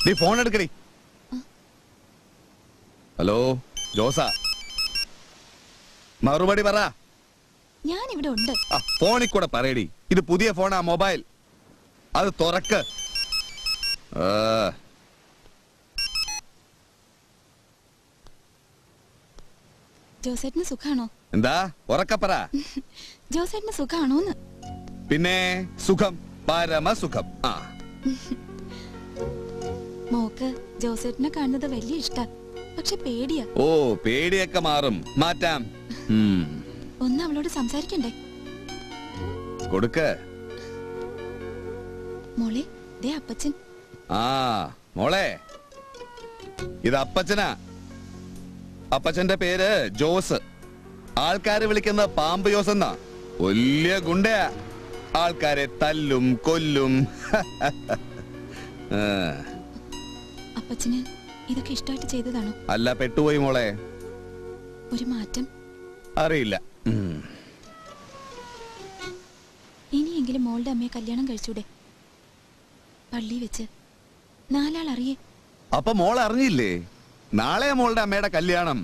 നീ phone എടുക്കടി. Hello Jose, മറുപടി പറ. ഞാൻ ഇവിടെ ഉണ്ട്. ഫോണിൽ കൂടെ പറയടി. ഇത് പുതിയ ഫോണാ, മൊബൈൽ. അത് തുറക്ക്. ജോസേട്ടന് സുഖാണോ? എന്താ ഉറക്കപ്പറ. ജോസേട്ടന് സുഖാണോന്ന്? പിന്നെ സുഖം, പരമസുഖം. മോക്ക് ജോസേട്ടനെ കാണുന്നത് വലിയ ഇഷ്ടാ, പക്ഷെ പേടിയാ. ഓ, പേടിയൊക്കെ മാറും, മാറ്റാം. ഒന്ന് അവളോട് സംസാരിക്കണ്ടേ? കൊടുക്ക്. മോളെ, ദേ അപ്പച്ചൻ. മോളെ, ഇത് അപ്പച്ചനാ. അപ്പച്ചന്റെ പേര് ജോസ്. ആൾക്കാര് വിളിക്കുന്ന പാമ്പ് ജോസ് എന്നാ. വലിയ ഗുണ്ടയാ. ആൾക്കാരെ തല്ലും കൊല്ലും. അപ്പച്ചന് ഇതൊക്കെ ഇഷ്ടമായിട്ട് ചെയ്തതാണോ? അല്ല, പെട്ടുപോയി മോളെ. ഒരു മാറ്റം അറിയില്ല. ഇനിയെങ്കിലും മോളുടെ അമ്മയെ കല്യാണം കഴിച്ചൂടെ? പള്ളി വെച്ച് നാലാൾ അറിയേ. അപ്പൊ മോൾ അറിഞ്ഞില്ലേ? നാളെ മോളുടെ അമ്മയുടെ കല്യാണം.